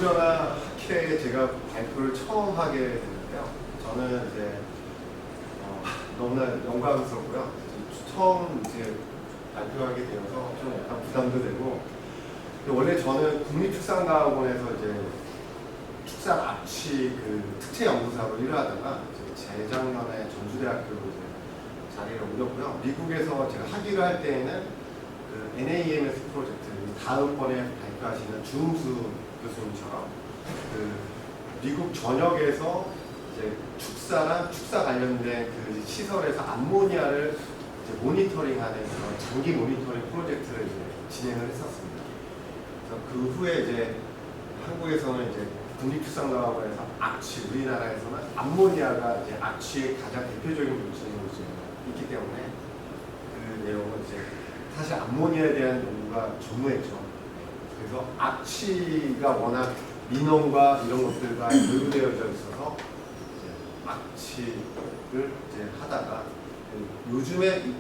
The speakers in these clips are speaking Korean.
기후변화 학회에 제가 발표를 처음 하게 됐는데요. 저는 이제 너무나 영광스럽고요. 처음 이제 발표하게 되어서 좀 약간 부담도 되고, 원래 저는 국립축산과학원에서 이제 축산 악취 그 특채 연구사로 일을 하다가 재작년에 전주대학교로 이제 자리를 옮겼고요. 미국에서 제가 학위를 할 때에는 그 NAMS 프로젝트, 다음번에 발표하시는 주음수 교수님처럼 그 미국 전역에서 이제 축사나 축사 관련된 그 시설에서 암모니아를 이제 모니터링하는 그런 장기 모니터링 프로젝트를 이제 진행을 했었습니다. 그래서 그 후에 이제 한국에서는 이제 국립축산과학원에서 악취, 우리나라에서는 암모니아가 이제 악취의 가장 대표적인 물질로 이제 있기 때문에 그 내용은 이제 사실 암모니아에 대한 연구가 전무했죠. 그래서 악취가 워낙 민원과 이런 것들과 연루되어져 있어서 악취를 이제 하다가 요즘에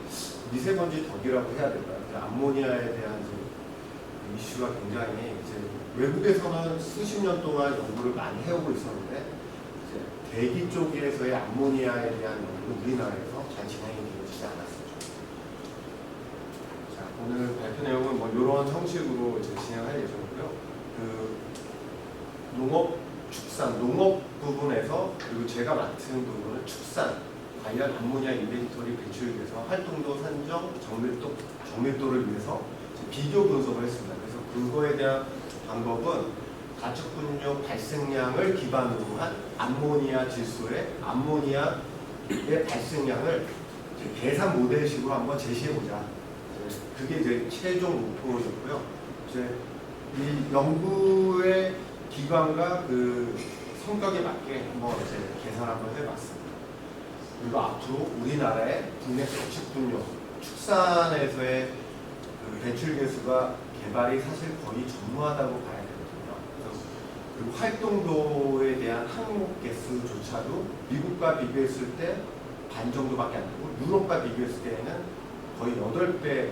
미세먼지 덕이라고 해야 될까요? 암모니아에 대한 이제 이슈가 굉장히 이제 외국에서는 수십 년 동안 연구를 많이 해오고 있었는데 이제 대기 쪽에서의 암모니아에 대한 연구는 우리나라에서 잘 진행이 되어지지 않았습니다. 자, 오늘 발표 내용은 뭐 이런 형식으로 이제 진행할 예정이고요. 그 농업, 축산, 농업 부분에서 그리고 제가 맡은 부분은 축산 관련 암모니아 인벤토리 배출에서 활동도 산정, 정밀도를 위해서 비교 분석을 했습니다. 그래서 그거에 대한 방법은 가축분뇨 발생량을 기반으로 한 암모니아 질소의 암모니아의 발생량을 계산 모델식으로 한번 제시해보자. 그게 이제 최종 목표였고요. 이제 이 연구의 기관과 그 성격에 맞게 한번 이제 계산 한번 해봤습니다. 그리고 앞으로 우리나라의 국내 가축분뇨 축산에서의 그 배출 개수가 개발이 사실 거의 전무하다고 봐야 되거든요. 그리고 활동도에 대한 항목 개수조차도 미국과 비교했을 때 반 정도밖에 안 되고 유럽과 비교했을 때는 거의 8배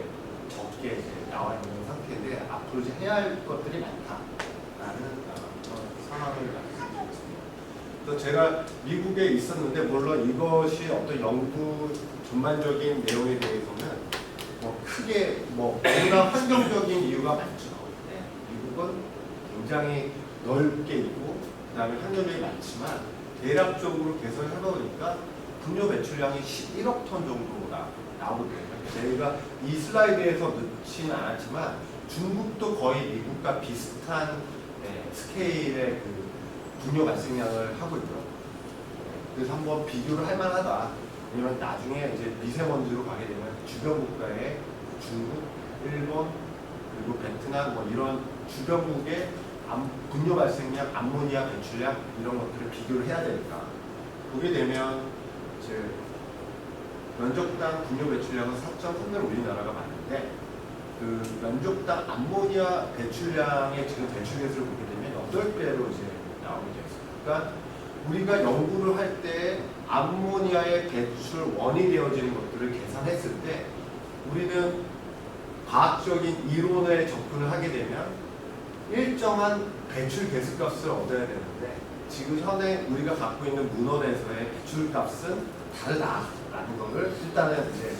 적게 이제 나와 있는 상태인데 앞으로 이제 해야 할 것들이 많다라는 그런 상황을 말씀드리겠습니다. 그래서 제가 미국에 있었는데 물론 이것이 어떤 연구 전반적인 내용에 대해서는 뭐 크게 뭐 너무나 환경적인 이유가 많죠. 네. 미국은 굉장히 넓게 있고 그다음에 환경적이 많지만 대략적으로 개선을 해보니까 분뇨 배출량이 11억 톤 정도가 나오거든요. 저희가 이 슬라이드에서 넣지는 않았지만 중국도 거의 미국과 비슷한 스케일의 그 분뇨 발생량을 하고 있고요. 그래서 한번 비교를 할 만하다. 왜냐면 나중에 이제 미세먼지로 가게 되면 주변 국가의 중국, 일본, 그리고 베트남 뭐 이런 주변국의 분뇨 발생량, 암모니아 배출량 이런 것들을 비교를 해야 되니까 보게 되면 이제 면적당 분뇨 배출량은 4.3을 우리나라가 많은데 그 면적당 암모니아 배출량의 지금 배출 개수를 보게 되면 8배로 이제 나오게 되어 있습니다. 그러니까 우리가 연구를 할 때 암모니아의 배출 원이 되어지는 것들을 계산했을 때 우리는 과학적인 이론에 접근을 하게 되면 일정한 배출 개수값을 얻어야 되는데 지금 현재 우리가 갖고 있는 문헌에서의 배출값은 다르다라는 것을 일단은 이제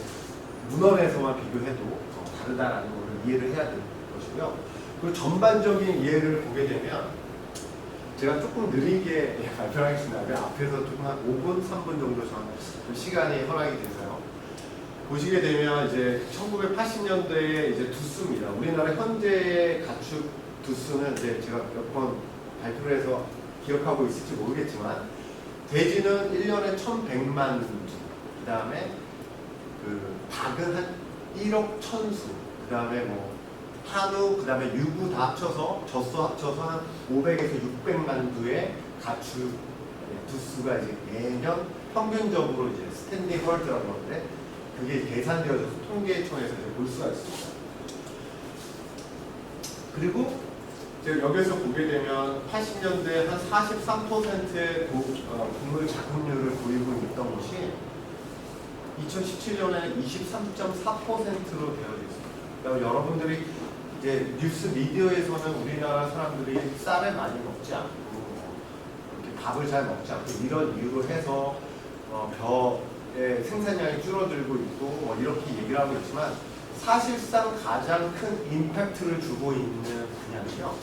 문헌에서만 비교해도 다르다라는 것을 이해를 해야 되는 것이고요. 그리고 전반적인 이해를 보게 되면 제가 조금 느리게 발표하겠습니다. 앞에서 조금 한 5분, 3분 정도 좀 시간이 허락이 돼서요. 보시게 되면 이제 1980년대에 이제 두수입니다. 우리나라 현재 가축 두수는 이제 제가 몇 번 발표를 해서 기억하고 있을지 모르겠지만 돼지는 1년에 1,100만 두, 그 다음에 그 닭은 한 1억 1,000수, 그 다음에 뭐 한우, 그 다음에 유구 다 합쳐서 젖소 합쳐서 한 500에서 600만 두의 가축 두수가 이제 매년 평균적으로 이제 스탠딩 헐드라고 하는데 그게 계산되어져서 통계청에서 이제 볼 수가 있습니다. 그리고 이제 여기서 보게 되면 80년대 한 43%의 국물 자급률을 보이고 있던 것이 2017년에는 23.4%로 되어져 있습니다. 그러니까 여러분들이 이제 뉴스 미디어에서는 우리나라 사람들이 쌀을 많이 먹지 않고 이렇게 밥을 잘 먹지 않고 이런 이유로 해서 벼의 생산량이 줄어들고 있고 뭐 이렇게 얘기를 하고 있지만 사실상 가장 큰 임팩트를 주고 있는 분야는요.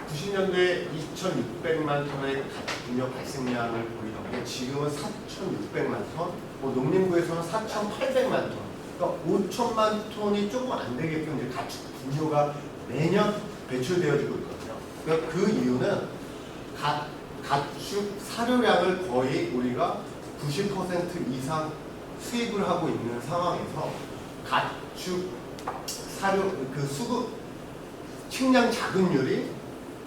90년도에 2,600만 톤의 가축분뇨 발생량을 보이던 게 지금은 4,600만 톤, 뭐 농림부에서는 4,800만 톤, 그러니까 5천만 톤이 조금 안 되게끔 이제 가축분뇨가 매년 배출되어지고 있거든요. 그러니까 그 이유는 가축 사료량을 거의 우리가 90% 이상 수입을 하고 있는 상황에서 가축 사료 그 수급 식량 자급률이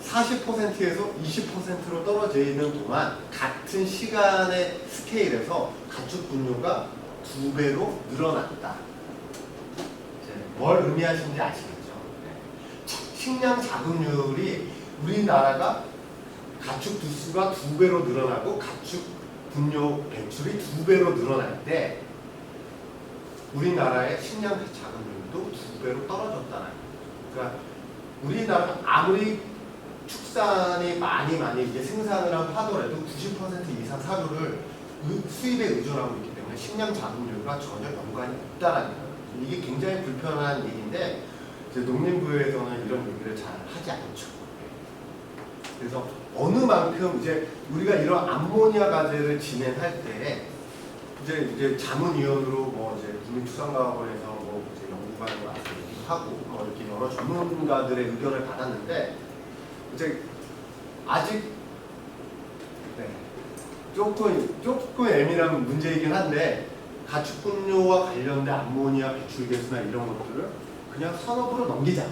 40%에서 20%로 떨어져 있는 동안 같은 시간의 스케일에서 가축 분뇨가 2배로 늘어났다. 뭘 의미하시는지 아시겠죠? 식량 자급률이 우리나라가 가축 두수가 2배로 늘어나고 가축 분뇨 배출이 2배로 늘어날 때 우리나라의 식량 자급률도 2배로 떨어졌다는 거예요. 그러니까 우리나라 아무리 축산이 많이 이제 생산을 하더라도 90% 이상 사료를 수입에 의존하고 있기 때문에 식량 자급률과 전혀 연관이 없다라는 거예요. 이게 굉장히 불편한 얘기인데 이제 농림부에서는 이런 얘기를 잘 하지 않죠. 그래서 어느 만큼 이제 우리가 이런 암모니아 과제를 진행할 때 이제 자문위원으로 뭐 이제 국립축산과학원에서 뭐 이제 연구관을 와서 얘기하고 뭐 이렇게 여러 전문가들의 의견을 받았는데 이제 아직 조금 예민한 문제이긴 한데 가축분뇨와 관련된 암모니아 배출계수나 이런 것들을 그냥 산업으로 넘기자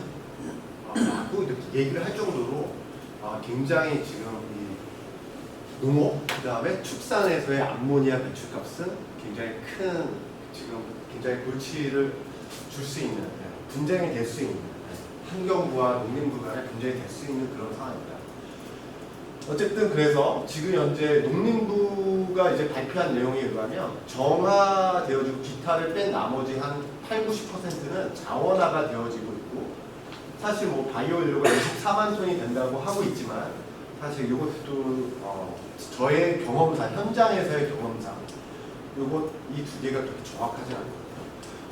라고 이렇게 얘기를 할 정도로 굉장히 지금 이 농업 그 다음에 축산에서의 암모니아 배출값은 굉장히 굉장히 골치를 줄 수 있는 분쟁이 될 수 있는 환경부와 농림부 간에 분쟁이 될 수 있는 그런 상황입니다. 어쨌든 그래서 지금 현재 농림부가 이제 발표한 내용에 의하면 정화되어지고 기타를 뺀 나머지 한 80~90%는 자원화가 되어지고 있고 사실 뭐 바이오연료가 24만 톤이 된다고 하고 있지만 사실 이것도 저의 경험상 현장에서의 경험상 이 두 개가 그렇게 정확하지 않거든요.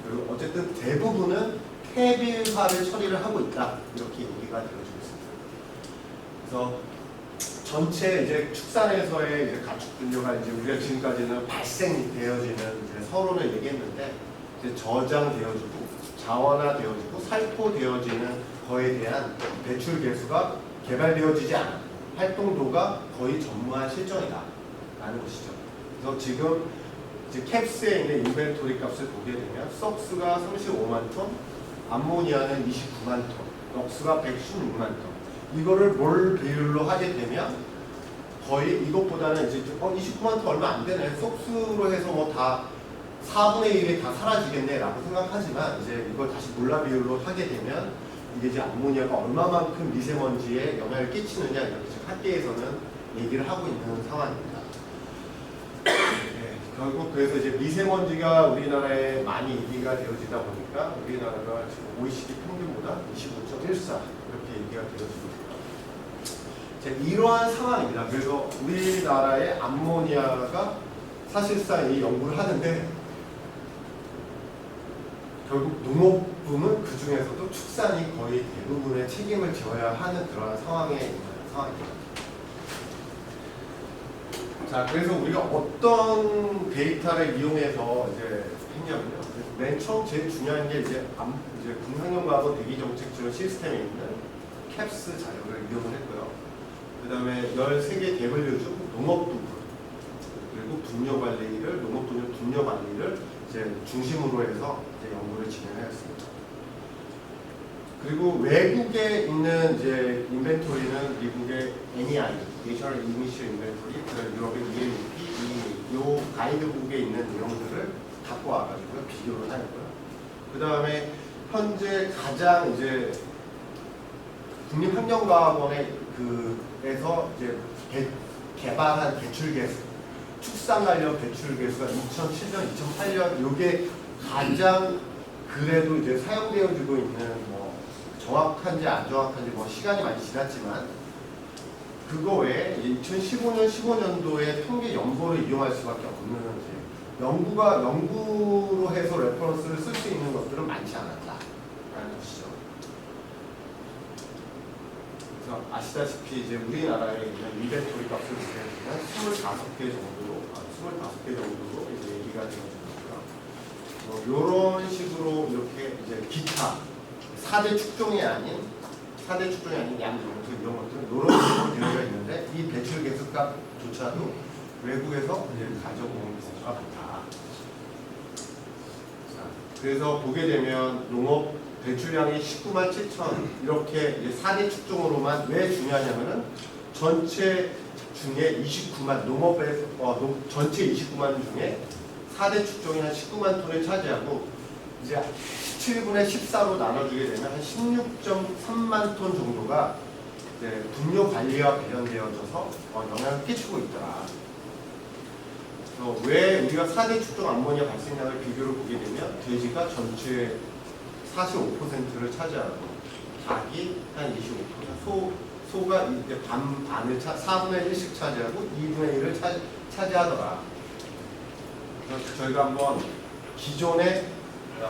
그리고 어쨌든 대부분은 폐비화를 처리를 하고 있다 이렇게 얘기가 되어지고 있습니다. 그래서 전체 이제 축산에서의 이제 가축 분뇨가 이제 우리가 지금까지는 발생되어지는 이제 서론을 얘기했는데 이제 저장되어지고 자원화되어지고 살포되어지는 거에 대한 배출 계수가 개발되어지지 않아 활동도가 거의 전무한 실정이다라는 것이죠. 그래서 지금 이제 캡스에 있는 인벤토리 값을 보게 되면 썩스가 35만 톤, 암모니아는 29만 톤, 럭스가 116만 톤. 이거를 몰 비율로 하게 되면 거의 이것보다는 이제 29만 톤 얼마 안 되네. 썩스로 해서 뭐 다 4분의 1이 다 사라지겠네라고 생각하지만 이제 이걸 다시 몰라 비율로 하게 되면 이게 이제 암모니아가 얼마만큼 미세먼지에 영향을 끼치느냐 이렇게 지금 학계에서는 얘기를 하고 있는 상황입니다. 결국 그래서 이제 미세먼지가 우리나라에 많이 얘기가 되어지다 보니까 우리나라가 지금 OECD 평균보다 25.14 이렇게 얘기가 되어지고 있습니다. 이러한 상황입니다. 그래서 우리나라의 암모니아가 사실상 이 연구를 하는데 결국 농업부는 그 중에서도 축산이 거의 대부분의 책임을 져야 하는 그런 상황에 있는 상황입니다. 자, 그래서 우리가 어떤 데이터를 이용해서 이제 했냐면요. 맨 처음 제일 중요한 게 이제 군환경과학원 대기정책 지원 시스템에 있는 캡스 자료를 이용을 했고요. 그 다음에 13개 대분류 중 농업 부분 그리고 분뇨 관리를 농업 분뇨 관리를 이제 중심으로 해서 이제 연구를 진행하였습니다. 그리고 외국에 있는 이제 인벤토리는 미국의 NEI, National Emission Inventory, 유럽의 EMEP, 이 가이드북에 있는 내용들을 갖고 와가지고 비교를 하였고요. 그 다음에 현재 가장 이제 국립환경과학원에 에서 이제 개발한 배출계수, 축산 관련 배출계수가 2007년, 2008년 이게 가장 그래도 이제 사용되어지고 있는 뭐 정확한지 안 정확한지 뭐 시간이 많이 지났지만 그거 외에 2015년 15년도에 통계 연보를 이용할 수밖에 없는 이제 연구로 해서 레퍼런스를 쓸 수 있는 것들은 많지 않았다라는 것이죠. 그래서 아시다시피 이제 우리나라에 있는 인벤토리 값을 보면 25개 정도로 이제 얘기가 되어지고요. 이런 식으로 이렇게 이제 기타 4대 축종이 아닌 양용수 이런 것들은 이런 식으로 되어 있는데 이 배출 개수 값조차도 외국에서 이제 가져온 경우가 많다. 자, 그래서 보게 되면 농업 배출량이 19만 7천 이렇게 이제 4대 축종으로만 왜 중요하냐면은 전체 중에 29만 전체 29만 중에 4대 축종이 한 19만 톤을 차지하고 이제 17분의 14로 나눠주게 되면 한 16.3만 톤 정도가 이제 분뇨 관리와 관련되어져서 영향을 끼치고 있더라. 그래서 왜 우리가 4대 축종 암모니아 발생량을 비교를 보게 되면 돼지가 전체 45%를 차지하고 닭이 한 25%, 소가 이제 반을 4분의 1씩 차지하고 2분의 1을 차지하더라. 그래서 저희가 한번 기존의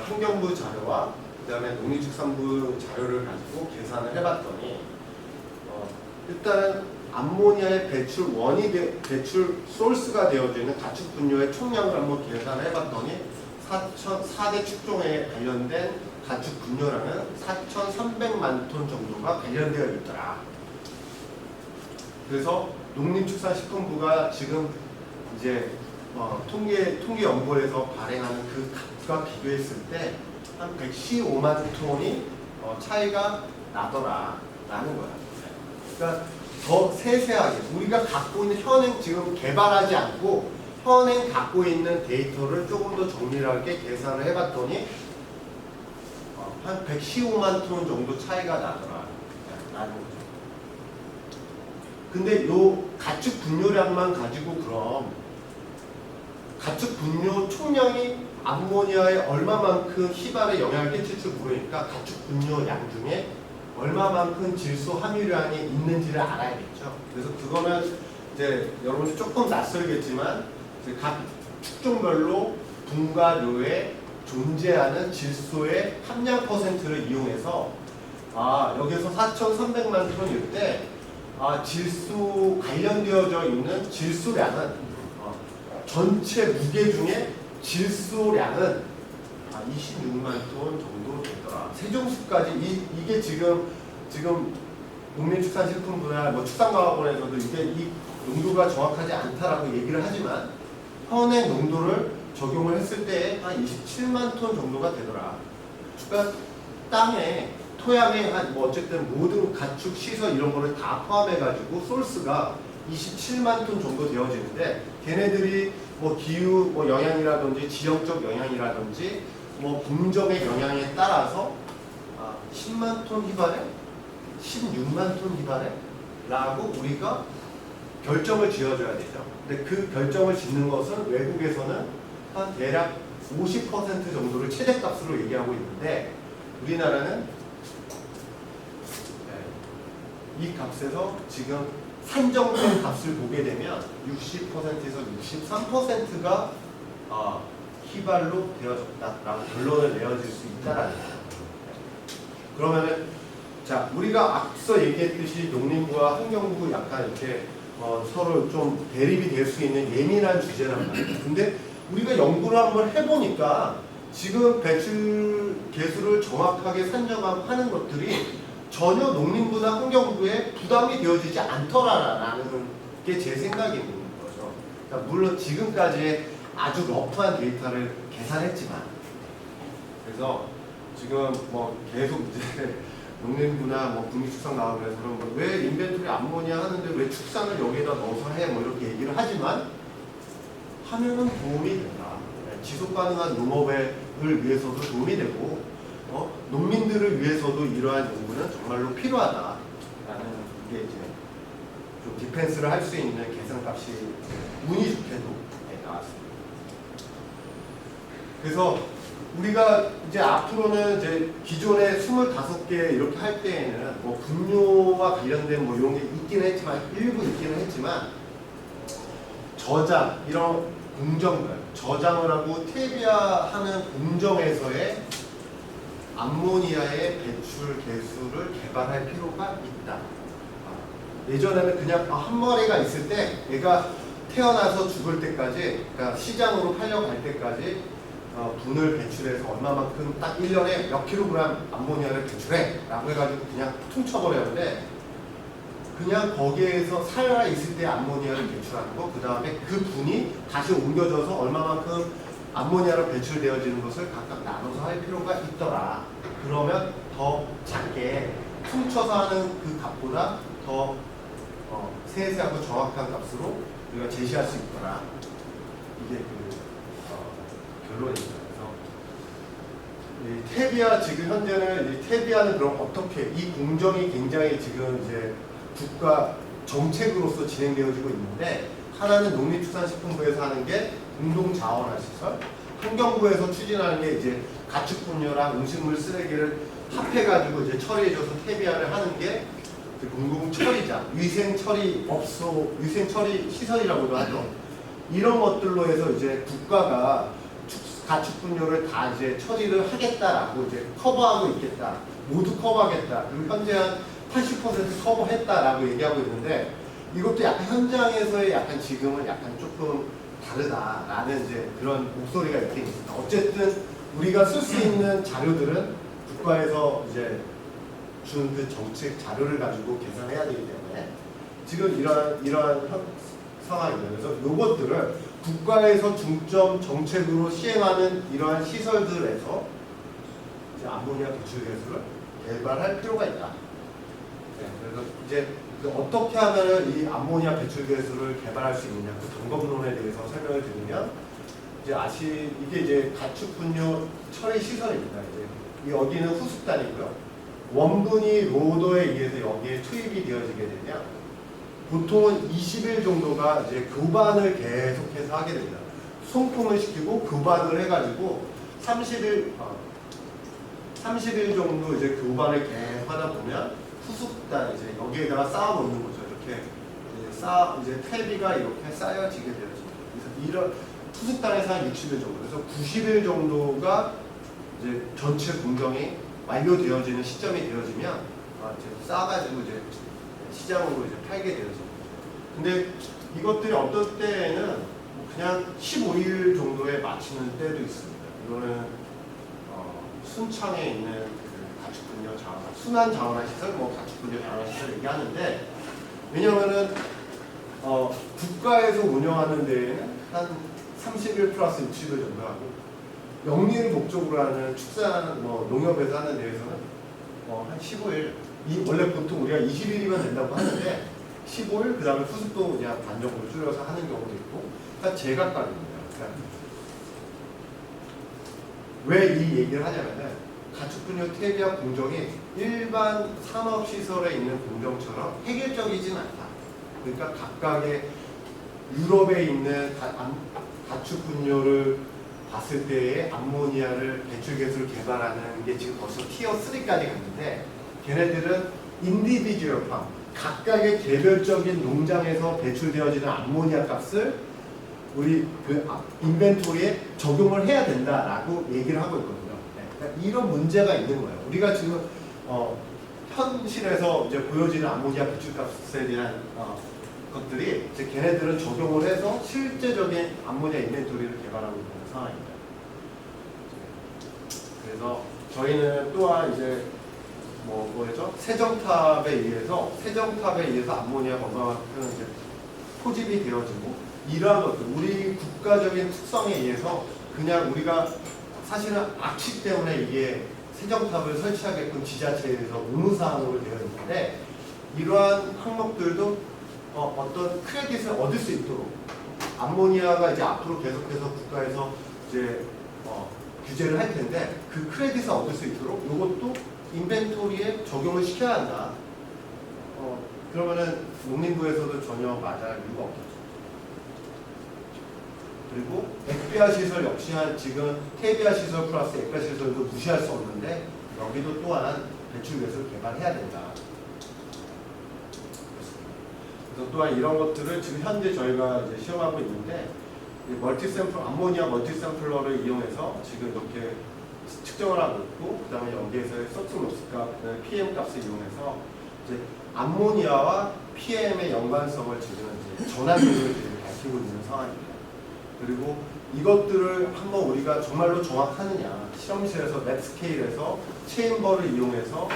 환경부 자료와 그 다음에 농림축산부 자료를 가지고 계산을 해봤더니 일단은 암모니아의 배출 소스가 되어져 있는 가축 분뇨의 총량을 한번 계산을 해봤더니 4대 축종에 관련된 가축 분뇨량은 4,300만 톤 정도가 관련되어 있더라. 그래서 농림축산식품부가 지금 이제 통계 연보에서 발행하는 그 값과 비교했을 때 한 115만 톤이 차이가 나더라라는 거야. 그러니까 더 세세하게 우리가 갖고 있는 현행 지금 개발하지 않고 현행 갖고 있는 데이터를 조금 더 정밀하게 계산을 해봤더니 한 115만 톤 정도 차이가 나더라라는 거죠. 근데 요 가축 분뇨량만 가지고 그럼 가축 분뇨 총량이 암모니아에 얼마만큼 희발에 영향을 끼칠지 모르니까 가축 분뇨 양 중에 얼마만큼 질소 함유량이 있는지를 알아야겠죠. 그래서 그거는 이제 여러분들 조금 낯설겠지만 이제 각 축종별로 분과 료에 존재하는 질소의 함량 퍼센트를 이용해서 여기서 4,300만 톤일 때 질소 관련되어져 있는 질소량은 전체 무게 중에 질소량은 26만 톤 정도 되더라. 세종수까지 이게 지금 농림축산식품부나 뭐 축산과학원에서도 이 농도가 정확하지 않다라고 얘기를 하지만 현행 농도를 적용을 했을 때 한 27만 톤 정도가 되더라. 그러니까 땅에 토양에 뭐 어쨌든 모든 가축 시설 이런 거를 다 포함해가지고 솔스가 27만 톤 정도 되어지는데 걔네들이 뭐 기후 뭐 영향이라든지 지역적 영향이라든지 뭐 공정의 영향에 따라서 10만 톤 희발에 16만 톤 희발에 라고 우리가 결정을 지어줘야 되죠. 근데 그 결정을 짓는 것은 외국에서는 한 대략 50% 정도를 최대값으로 얘기하고 있는데 우리나라는 이 값에서 지금 산정된 값을 보게 되면 60%에서 63%가 희발로 되어졌다라고 결론을 내어질 수 있다라는 거예요. 그러면은 자 우리가 앞서 얘기했듯이 농림부와 환경부 약간 이렇게 서로 좀 대립이 될 수 있는 예민한 주제란 말이에요. 근데 우리가 연구를 한번 해보니까 지금 배출 개수를 정확하게 산정하는 것들이 전혀 농림부나 환경부에 부담이 되어지지 않더라라는 게 제 생각인 거죠. 그러니까 물론 지금까지 아주 러프한 데이터를 계산했지만 그래서 지금 뭐 계속 이제 농림부나 뭐 국립축산과학원에서는 왜 인벤토리 암모니아 하는데 왜 축산을 여기에다 넣어서 해 뭐 이렇게 얘기를 하지만 하면은 도움이 된다. 지속 가능한 농업을 위해서도 도움이 되고 농민들을 위해서도 이러한 연구는 정말로 필요하다라는 게 이제 좀 디펜스를 할 수 있는 계산값이 운이 좋게도 나왔습니다. 그래서 우리가 이제 앞으로는 이제 기존에 25개 이렇게 할 때에는 뭐 분뇨와 관련된 뭐 이런 게 있기는 했지만, 일부 있기는 했지만, 저장, 이런 공정들, 저장을 하고 퇴비화하는 공정에서의 암모니아의 배출 개수를 개발할 필요가 있다. 예전에는 그냥 한 마리가 있을 때 얘가 태어나서 죽을 때까지, 그러니까 시장으로 팔려갈 때까지 분을 배출해서 얼마만큼 딱 1년에 몇 킬로그램 암모니아를 배출해 라고 해가지고 그냥 퉁쳐버렸는데, 그냥 거기에서 살아 있을 때 암모니아를 배출하는 거, 그 다음에 그 분이 다시 옮겨져서 얼마만큼 암모니아로 배출되어지는 것을 각각 나눠서 할 필요가 있더라. 그러면 더 작게 퉁쳐서 하는 그 값보다 더 세세하고 정확한 값으로 우리가 제시할 수 있더라. 이게 결론입니다. 그래서 퇴비화, 지금 현재는 이 퇴비화는 그럼 어떻게, 이 공정이 굉장히 지금 이제 국가 정책으로서 진행되어지고 있는데, 하나는 농림축산식품부에서 하는 게 공동자원화 시설, 환경부에서 추진하는 게 이제 가축분뇨랑 음식물 쓰레기를 합해가지고 이제 처리해줘서 퇴비화를 하는 게 공동처리장, 위생처리업소, 위생처리 시설이라고도 하죠. 이런 것들로 해서 이제 국가가 가축분뇨를 다 이제 처리를 하겠다라고 이제 커버하고 있겠다, 모두 커버하겠다, 그리고 현재 한 80% 커버했다라고 얘기하고 있는데, 이것도 약간 현장에서의 약간 지금은 약간 조금 다르다라는 이제 그런 목소리가 있긴 있습니다. 어쨌든 우리가 쓸 수 있는 자료들은 국가에서 이제 준 그 정책 자료를 가지고 계산해야 되기 때문에 지금 이러한 상황입니다. 그래서 이것들을 국가에서 중점 정책으로 시행하는 이러한 시설들에서 이제 암모니아 배출 개수를 개발할 필요가 있다. 네, 그래서 이제 어떻게 하면 이 암모니아 배출 개수를 개발할 수 있느냐, 그 방법론에 대해서 설명을 드리면, 이제 이게 이제 가축분뇨 처리 시설입니다. 이제 여기는 후숙단이고요. 원분이 로더에 의해서 여기에 투입이 되어지게 되면 보통은 20일 정도가 이제 교반을 계속해서 하게 됩니다. 송풍을 시키고 교반을 해가지고 30일 정도 이제 교반을 계속 하다 보면 후숙단, 이제 여기에다가 쌓아 놓는 거죠. 이렇게 이제 퇴비가 이렇게 쌓여지게 되어집니다. 그래서 이런 후숙단에서 한 60일 정도, 그래서 90일 정도가 이제 전체 공정이 완료되어지는 시점이 되어지면 이제 쌓아가지고 이제 시장으로 이제 팔게 되어집니다. 근데 이것들이 어떤 때에는 그냥 15일 정도에 마치는 때도 있습니다. 이거는 순창에 있는 그 가축분뇨 자원화, 순환 자원화 시설, 뭐 가축분뇨 자원화 시설 얘기하는데, 왜냐면은 국가에서 운영하는 데에는 한 30일 플러스 60일 정도 하고, 영리를 목적으로 하는 축산, 농협에서 하는 데에서는 한 15일, 원래 보통 우리가 20일이면 된다고 하는데 15일, 그 다음에 후숙도 그냥 반 정도 줄여서 하는 경우도 있고, 그러니까 제각각입니다. 그러니까 왜 이 얘기를 하냐면은, 가축분뇨 퇴비화 공정이 일반 산업시설에 있는 공정처럼 획일적이진 않다. 그러니까 각각의 유럽에 있는 가축분뇨를 봤을 때의 암모니아를 배출 개수를 개발하는 게 지금 벌써 티어 3까지 갔는데, 걔네들은 인디비주얼 팜, 각각의 개별적인 농장에서 배출되어지는 암모니아 값을 우리 그 인벤토리에 적용을 해야 된다라고 얘기를 하고 있거든요. 그러니까 이런 문제가 있는 거예요. 우리가 지금 현실에서 이제 보여지는 암모니아 배출값에 대한 것들이 이제 걔네들은 적용을 해서 실제적인 암모니아 인벤토리를 개발하고 있는 상황입니다. 그래서 저희는 또한 이제 뭐죠? 세정탑에 의해서 암모니아가 얼마만큼 이제 포집이 되어지고, 이러한 것들, 우리 국가적인 특성에 의해서 그냥 우리가 사실은 악취 때문에 이게 세정탑을 설치하게끔 지자체에서 의무사항으로 되어 있는데, 이러한 항목들도 어떤 크레딧을 얻을 수 있도록, 암모니아가 이제 앞으로 계속해서 국가에서 이제 규제를 할 텐데, 그 크레딧을 얻을 수 있도록 이것도 인벤토리에 적용을 시켜야 한다. 그러면은 농림부에서도 전혀 맞이할 이유가 없겠죠. 그리고 액비아 시설 역시나 지금 태비아 시설 플러스 액비아 시설도 무시할 수 없는데 여기도 또한 배출가스를 개발해야 된다. 그래서 또한 이런 것들을 지금 현재 저희가 이제 시험하고 있는데 멀티샘플 암모니아 멀티샘플러를 이용해서 지금 이렇게 측정을 하고 있고 그다음에 여기에서의 서튼 로스 값, PM 값을 이용해서 이제 암모니아와 PM의 연관성을 지금 이제 전환율을 밝히고 있는 상황입니다. 그리고 이것들을 한번 우리가 정말로 정확하느냐 실험실에서 랩 스케일에서 체인버를 이용해서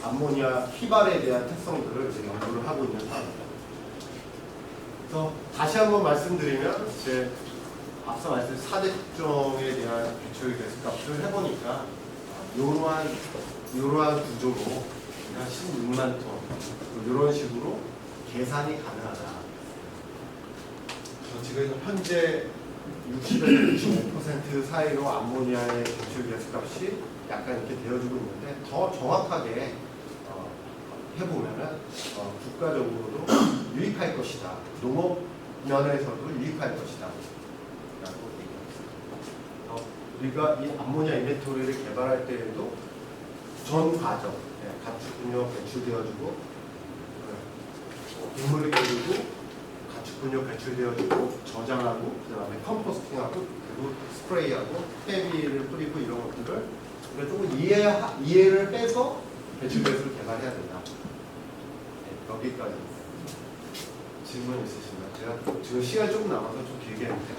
암모니아 휘발에 대한 특성들을 이제 연구를 하고 있는 상황입니다. 그래서 다시 한번 말씀드리면 이제 앞서 말씀드린 4대 특종에 대한 배출가스 값을 해보니까 이러한 구조로 한 16만 톤 이런 식으로 계산이 가능하다. 지금 현재 60에서 65% 사이로 암모니아의 배출가스 값이 약간 이렇게 되어지고 있는데 더 정확하게 해보면은 국가적으로도 유익할 것이다. 농업 면에서도 유익할 것이다. 라고 얘기합니다. 우리가 이 암모니아 인벤토리를 개발할 때에도 전 과정, 가축분뇨 배출되어지고 인물을 기르고 가축분뇨 배출되어지고 저장하고 그 다음에 컴포스팅하고 그리고 스프레이하고 퇴비를 뿌리고 이런 것들을 우리가 조금 이해를 빼서 배출가스를 개발해야 된다. 여기까지 질문 있으신가요? 제가 지금 시간이 조금 남아서 좀 길게 했는데